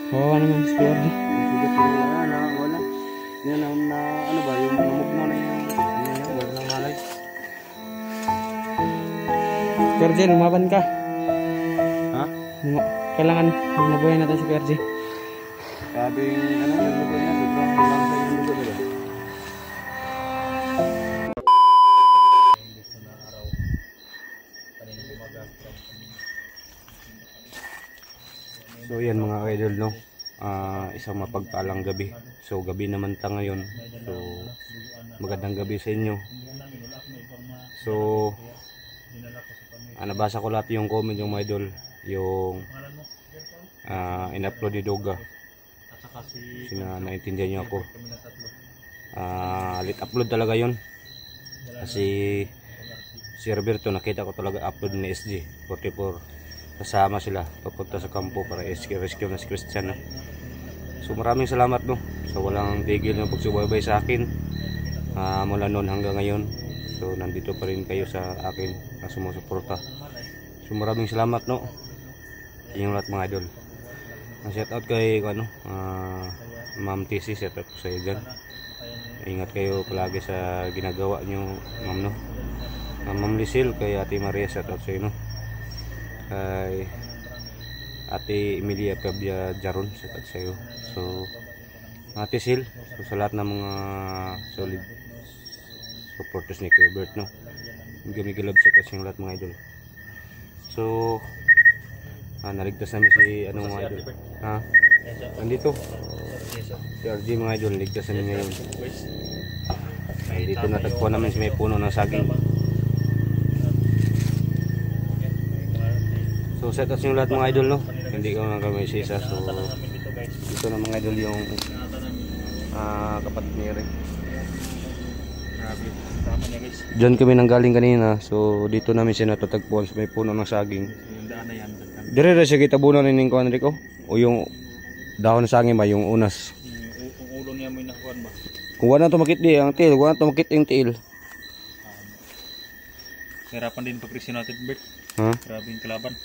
Kawawa naman si PRD. Sugat ko na wala. Yan na ano ba yung namugno na yung wala nang malay. PRD, lumaban ka. Ha? Kailangan mabuhay natin si PRD. Sabi ano yung dugo niya sobrang lang sa yung dugo diba? So yan mga idol no. Isang mapagpalang gabi. So gabi naman ta ngayon. So magandang gabi sa inyo. So nabasa ko lahat yung comment yung mga idol, yung in-upload ni Doga. Naintindihan niyo ako. Late upload talaga yon. Kasi si Roberto nakita ko talaga upload ni SG 44. Kasama sila papunta sa kampo para rescue na si Christian. So maraming salamat no. So walang tigil ng pagsubaybay sa akin mula noon hanggang ngayon. So nandito pa rin kayo sa akin na sumusuporta. So maraming salamat no. Inyong lahat mga idol. Shout out kay Ma'am TC, shout out po sa iyo dyan. Ingat kayo palagi sa ginagawa nyo ma'am no. Ma'am Lisil, kay Ate Maria, shout out sa iyo no. Kay Ate Emilia Pabia Jaron, shout out sa iyo. So Ate Sil, so sa lahat ng mga solid supporters ni Kuya Bert no. Gumigilab shout out sa yung lahat mga idol. So naligtas namin si anong mga idol. Nandito si RG mga idol, ligtas namin ngayon. Dito natagpuan namin si may puno ng saging. So set up yung lahat mga idol no. Hindi ko na kami sisa. So dito na mga idol yung kapatid ni Eric. Diyan kami nanggaling kanina. So dito namin siya natatagpuan sa may puno ng saging. Dire ra siya kita bunan ning kuan Rico o yung dahon ng saging ba yung unas. Yung ulo niya may nakuan ba? Kung wala to makit di ang tail, wala to makit yung tail. Hirapan din pag natin Bert. Grabe yung kalaban.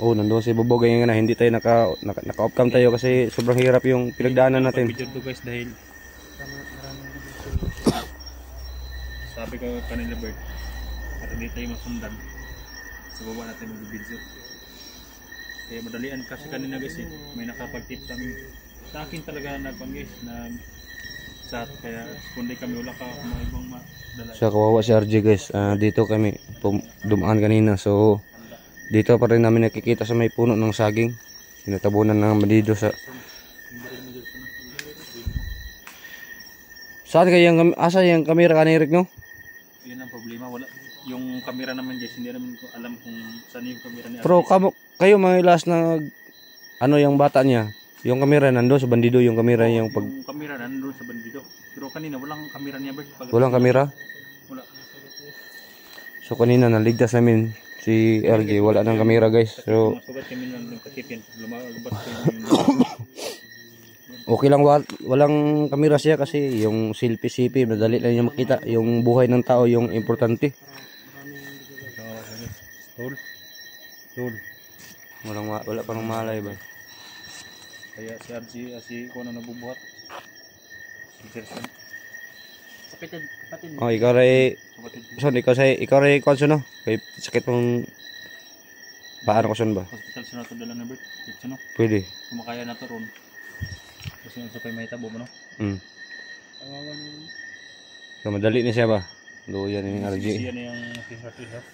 Oh, nandoon si Bobo ganyan na hindi tayo naka-off cam tayo kasi sobrang hirap yung pinagdaanan natin. Video to guys dahil sabi ko kanila Bert, at hindi tayo masundan. Sa baba natin mag-video. Kaya madalian kasi kanina guys may nakapag-tip kami. Sa akin talaga nagpang guys na chat kaya kundi kami wala ka mga ibang madala. Sa kawawa si RJ guys, dito kami dumaan kanina. So dito pa rin namin nakikita sa may puno ng saging. Tinatabunan ng bandido sa saan kaya asa yung camera kanina Rick no? Yun ang problema, wala yung camera naman guys, hindi naman ko alam kung saan yung camera ni Pero kayo mga last na ano yung bata niya, yung camera nandoon sa bandido, yung camera yung pag yung camera nandoon sa bandido. Pero kanina walang camera niya Bert. Walang camera? Wala. So kanina naligtas namin si RJ, wala nang camera guys. So masugat kami lang ng kasipin. Lumabas okay lang walang kamera siya kasi yung selfie madali lang niya makita yung buhay ng tao yung importante. Tol. Wala pang malay ba? Kaya si RG si kuno nabubuhat. Si Gerson. Kapatid. Oh, ikaw ray konso no. Kay sakit mong paano ko son ba? Hospital sa nato dala na Bert. No? Pwede. Kumakaya na to ron. Kasi yung sapay may tabo mo no? So madali na siya ba? Doyan yung RG. Siya na yung t-shirt.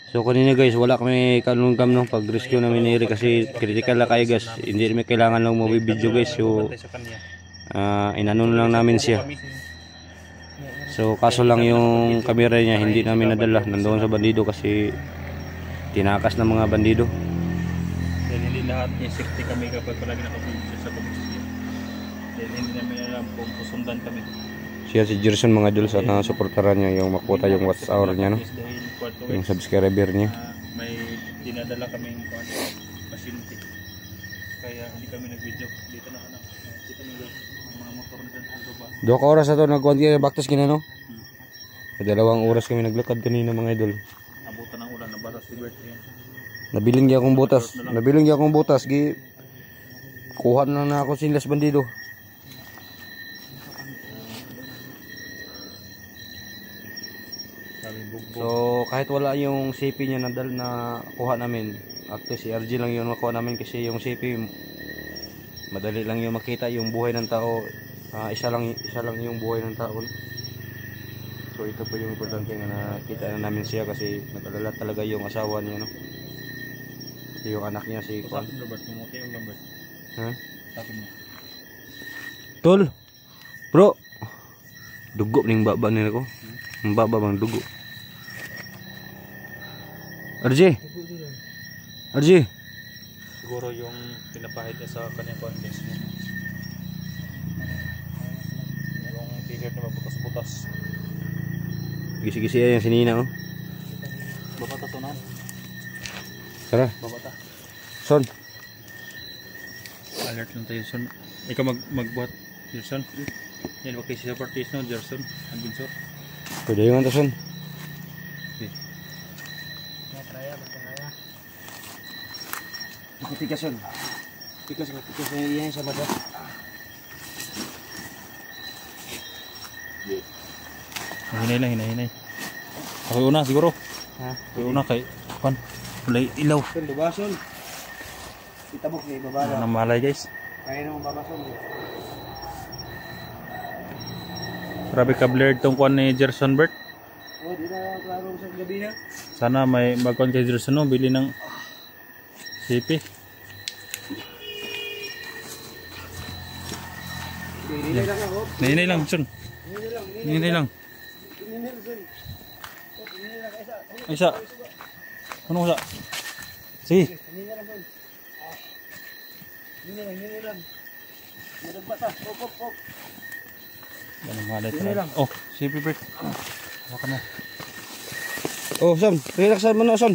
So kanina guys, wala kami kanungkam no pag rescue namin ni Eric kasi critical lang kayo guys. Hindi namin kailangan lang mag-video guys. So inanon lang namin siya. So kaso lang yung camera niya hindi namin nadala. Nandoon sa bandido kasi tinakas ng mga bandido. Dahil hindi lahat yung safety kami kapag palagi nakapagod sa pag-rescue. Dahil hindi namin alam kung susundan kami. Siya si Gerson mga idol sa nasuportaran niya yung makuha yung watch hour niya no. Yung subscriber niya. May dinadala kaming pasyente. Kaya hindi kami nag-video. Dito na anak. Dito na mga motor na sa baba. 2 oras na to nagkuhan kayo baktas kina no. 2 oras kami naglakad kanina mga idol. Abutan ng ulan, nabasa si Bert yan. Nabiling niya akong butas. Nabiling niya akong butas. Kuha na ako sinlas bandido. So kahit wala yung CP niya na kuha namin, at least si RG lang yung nakuha namin kasi yung CP madali lang yung makita yung buhay ng tao. Isa lang yung buhay ng tao. So ito po yung importante nga nakita na namin siya kasi nag-alala talaga yung asawa niya, no? Yung anak niya si Kwan. Ha? Tol. Bro. Dugo ning baba nila ko. Ang baba bang dugo. RJ. RJ. Siguro yung pinapahid niya sa kanyang contest niya. Yung t-shirt na mabutas-butas. Gisi-gisi yan si Nina, oh. Babata to na. Tara. Babata. Son. Alert lang tayo, Son. Ikaw magbuhat, Gerson. Yan, okay siya parties, no, Gerson. Anbinsor. Pwede yung ito, Son. Okay. Tikas, Son. Tikas yan sa mata. Hinay. Ako una siguro. Ha? Ako una kay Kwan. Kulay ilaw. Son, diba, Son? Itabok ni babala. Ano malay, guys. Kaya naman baba, Son. Grabe ka blurred tong Kwan ni Gerson Bert. Oh, di na klaro sa gabi na. Sana may magkon kay Gerson, no, bili ng CP. Hinay lang ako. Hinay lang, Son. Hinay lang. Isa. Ano sa? Sige. Hinay lang. Madagbata. Pop. Ganun malay talaga. Oh, CP Bert. Hawakan mo. Oh, Son. Relaxan mo na, Son.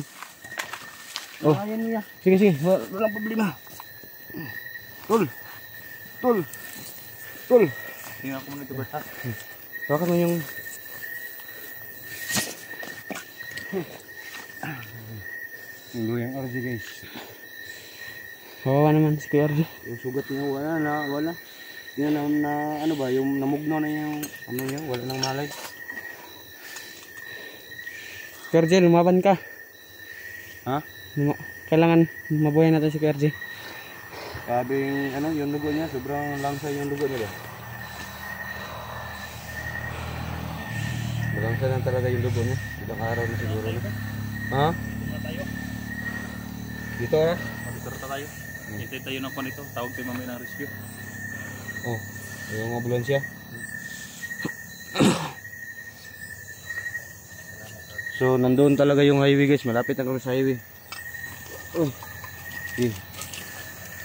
Oh. Ayan niya. Sige. Walang problema. Tol. Tingnan ko muna ito, Bert, ha? Hawakan mo yung... Yung RJ, guys. Kawawa naman si Kuya RJ. Yung sugat niya wala. Yun na ano ba, yung namugno na yung ano niya, wala nang malay. Kuya RJ, lumaban ka. Ha? Kailangan mabuhay natin si Kuya RJ. Sabi yung dugo niya, sobrang langsa yung dugo niya ba? Langsa lang talaga yung dugo niya. Ilang araw na siguro na. Ha? Dito ha? Dito tayo. Hintay tayo ng Kwan ito. Tawag tayo mamaya ng rescue. Oh, yung ambulansya. So, nandoon talaga yung highway, guys. Malapit na kami sa highway. Oh. Okay.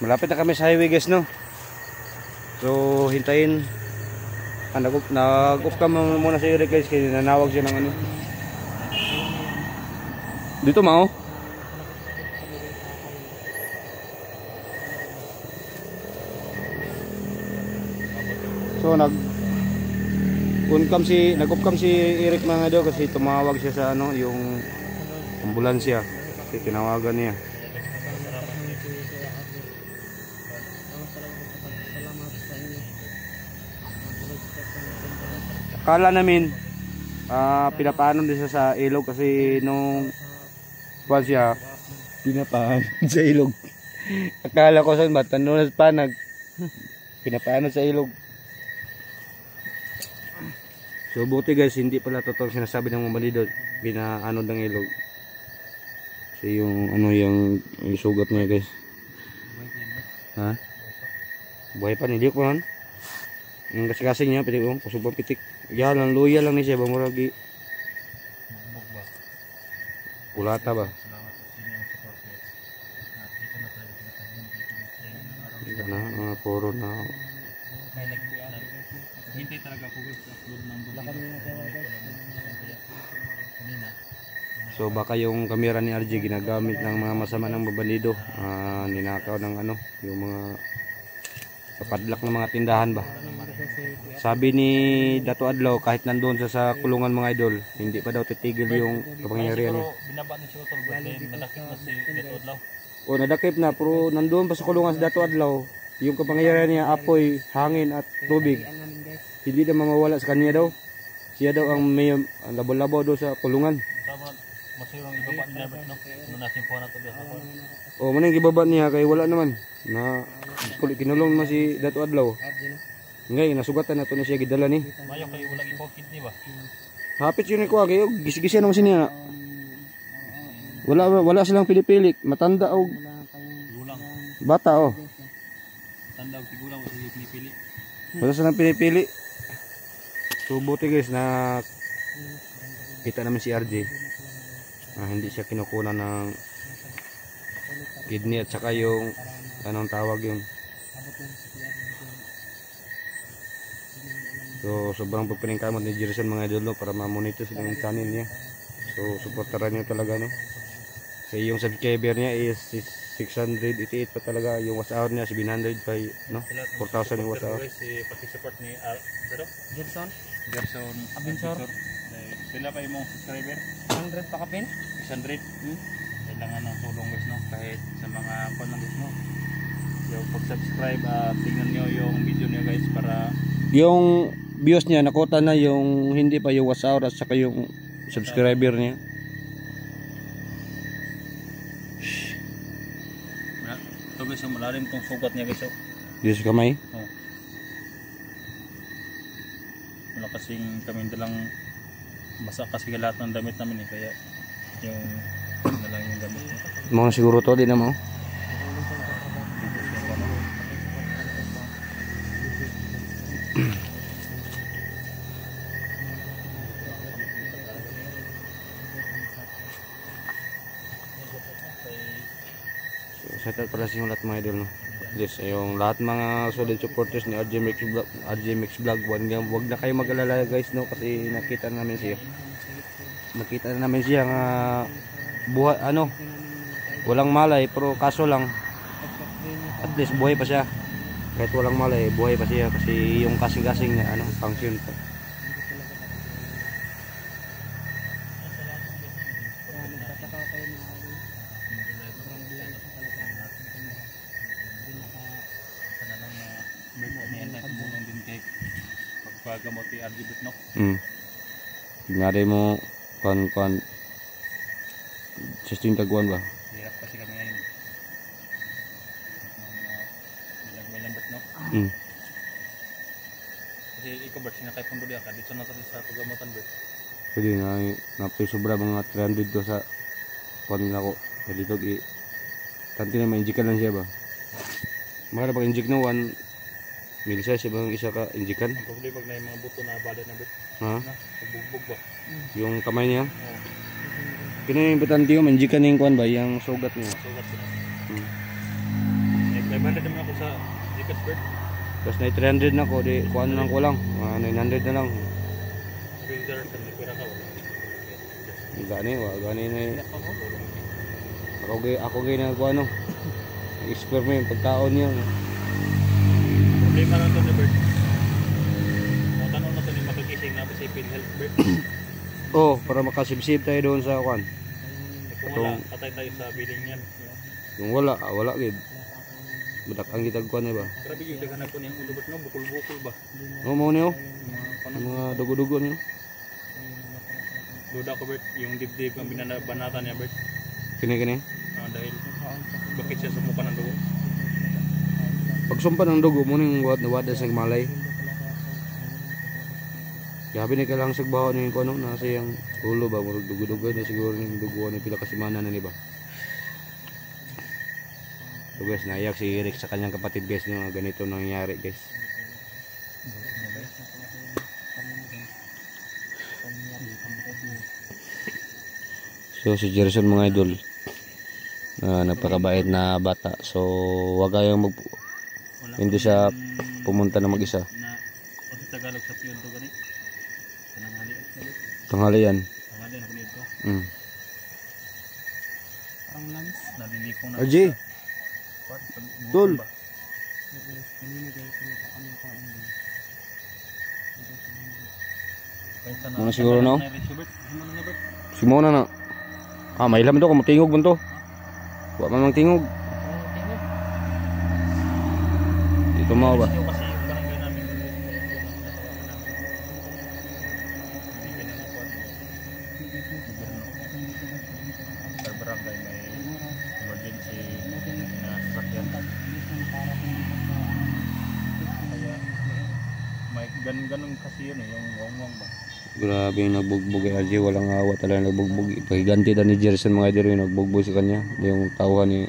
Malapit na kami sa highway, guys, no? So, hintayin. Nag-off ka muna sa Eric, guys, kasi nanawag siya ng ano. Dito, Mao. So nag-off si Eric mga daw kasi tumawag siya sa ano yung ambulansya. Kasi tinawagan niya. Akala namin pinapaano din siya sa ilog kasi nung buwan siya pinapaano sa ilog. Akala ko saan ba tanunas panag pinapaano sa ilog. So buti, guys, hindi pala totoo sinasabi ng mga bandido, pinaano ng ilog. So yung ano yung sugat niya, guys. Ha? Buhay pa ni Diok man. Yung kasing niya pitik ko, kusubang pitik. Ya lang luya lang ni siya bamuragi. Ulata ba? Ito na, puro na. Hintay talaga ako, guys. Upload ng So baka yung kamera ni RJ ginagamit ng mga masama ng babandido, ninakaw ng ano, yung mga Kapadlak ng mga tindahan ba. Sabi ni Dato Adlaw, kahit nandoon sa kulungan mga idol, hindi pa daw titigil yung kapangyarihan niya. Binaba na siya tol, but then nadakip na si Dato Adlaw. O nadakip na, pero nandoon pa sa kulungan sa Dato Adlaw, yung kapangyarihan niya, apoy, hangin at tubig, hindi na mawawala sa kanya daw. Siya daw ang may labo-labo daw sa kulungan. Tama, masirong ibaba niya bet no. Ano natin po na to diha po. O maning gibaba niya kay wala naman na kinulong naman si Dato Adlaw. Ngay nasugatan na to na siya gidala ni. Mayo kay wala ikaw kidney ba? Hapit yun ko agay gis-gisen naman siya. Wala silang pili-pili, matanda o Gulang. bata o. Tanda og tigulang o sige pinipili. Wala silang pinipili. So buti guys na kita namin si RJ. Hindi siya kinukunan ng kidney at saka yung anong tawag yung. So sobrang pagpiningkamot ni Jerson mga idol para ma-monitor sila yung channel niya. So supportaran niyo talaga no. Kasi yung subscriber niya is 688 pa talaga, yung watch hour niya 700 pa no. 4,000 yung watch hour. Si paki-support ni Gerson, Gerson Abinsor. Sila pa imong subscriber? 100 pa kapin? 600. Kailangan ng tulong guys no, kahit sa mga kon lang guys no. Yung pag-subscribe, tingnan niyo yung video niya guys para Yung views niya nakota na yung hindi pa yung watch hour at saka yung subscriber niya. ito guys, yung malalim tong sugat niya guys. Diyos kamay. Wala kasing kami dalang basa kasi lahat ng damit namin eh, kaya yung nalang yung damit niya. Mga siguro to din na mo. Shout out pala sa inyo lahat mga idol no. Yes, yung lahat mga solid supporters ni RJ Mix Vlog, wag na kayo mag-alala guys no, kasi nakita na namin siya nga buhay ano, walang malay pero kaso lang at least buhay pa siya. Kahit walang malay, buhay pa siya kasi yung kasing-kasing niya ano, function pa. Pagpagamot ni RJ Bet no. Tingnan mo kan sisting taguan ba? Hirap kasi kami ngayon. May lambat no. Kasi ikaw Bert, sinakay pang duli ka dito na sa pagamutan Bert. Pwede na sobra mga 300 to sa kon nako. Dito tanti na ma-injikan lang siya ba? Mahal pag injik no 1 milisa siya bang isa ka injikan? Ang problema pag na yung mga buto na balat na Bert. Ha? Pagbugbog ba? Yung kamay niya? Oo. Kini yung butante yung injikan ning kuan ba yung sugat niya. Sugat ko na. May banda naman ako sa Zikas Bert. Tapos na 300 na ko di kuan lang ko lang. 900 na lang. Freezer sa nagpira ka wala. Gani na ako gay na kuan no. Experiment pagkaon niya. Problema lang ito na Bert. Ang tanong na ito ni makikising na sa PhilHealth Bert. Oh, para makasibsib tayo doon sa kuan. Kung wala, patay tayo sa billing niyan. Yung wala gid. Budak ang gitag kuan ba. Grabe yung daghanap po niyang ulo Bert no, bukol-bukol ba? Mo niyo. Mga Mga dugo-dugo niyo. duda ko Bert, yung dibdib ang banatan niya Bert. Kini. Dahil bakit siya sumuka ng dugo? Pag sumpa ng dugo mo ning wad sa malay. Gabi ni ka lang sagbaho ning kuno nasa yang ulo ba murag dugo-dugo na siguro ning dugo ni pila ka semana na ni ba. So guys, naiyak si Eric sa kanyang kapatid guys nga ganito nangyayari guys. So si Jerson mga idol napakabait na bata. So wag kayong hindi siya pumunta na mag-isa. Na pati Tagalog sa piyon to gani. Tanghali yan. Tanghali na kunito. Ang lance. Nalilipong na. RJ. Tol. Ano siguro no? Simona na. Ah, may lam to kung tingog man to. Wa man mang tingog. Dito mo ba? Barangay may emergency na sasakyan. Kaya may ganun kasi yun eh, yung wong-wong ba? Grabe yung nagbugbog kay RJ, walang awa talaga nagbugbog. Ipahiganti na ni Jerson mga idol yung nagbugbog sa kanya. Yung tauhan ni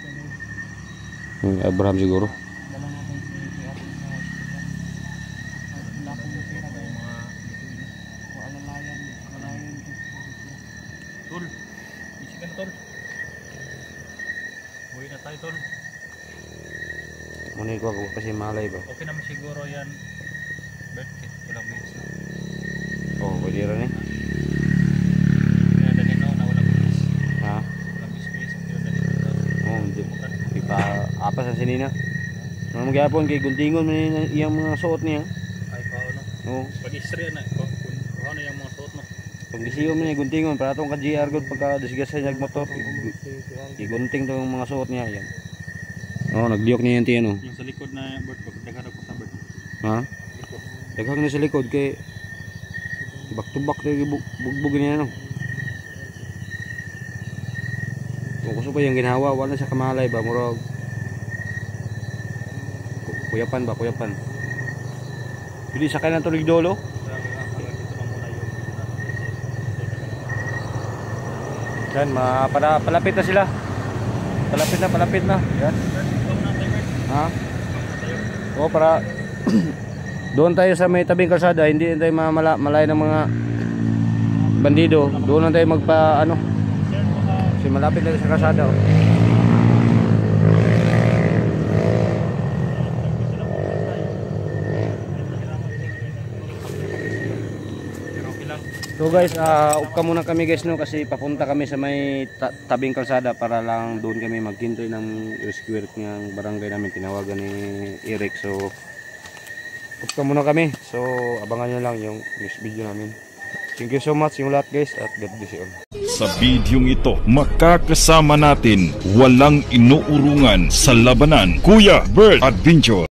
Abraham siguro. Tol, isi ka na tol. Uwi na tayo tol. Muna ko ako kasi malay ba? Okay naman siguro yan. Birthday, walang minutes na. Oh, pwede rin eh. Kaya dali no, na walang minutes. Ha? Walang business, kaya dali no. Oh, hindi. Ipa apa sa sinina. Mga magyapon kay guntingon man iyang mga suot niya. Ay pa ano. Oh, Pag-istorya na, kung ano yung mga suot mo. pag gisiyo man niya guntingon para tong ka GR gud pagka disgasa niya motor. Igunting to yung mga suot niya yan. Oh, nagliok niya yan tiyan oh. Yung sa likod na bird, pag naghanap ko sa bird. Ha? Daghang na sa likod kay back to back na bugbog niya no. Kung gusto pa yung ginawa, wala siya kamalay ba murag kuyapan ba, kuyapan. Pili sa kanan tulig dolo. Yan, palapit na sila. Palapit na. Yan. Ha? O para doon tayo sa may tabing kalsada, hindi tayo malay ng mga bandido. Doon lang tayo magpa ano. Kasi malapit na sa kalsada. Oh. So guys, upka muna kami guys no kasi papunta kami sa may tabing kalsada para lang doon kami maghintoy ng rescue work ng barangay namin, tinawagan ni Eric. So upka muna kami. So abangan nyo lang yung next video namin. Thank you so much yung lahat guys at God bless you all. Sa bidyong ito, makakasama natin walang inuurungan sa labanan, Kuya Bird Adventure.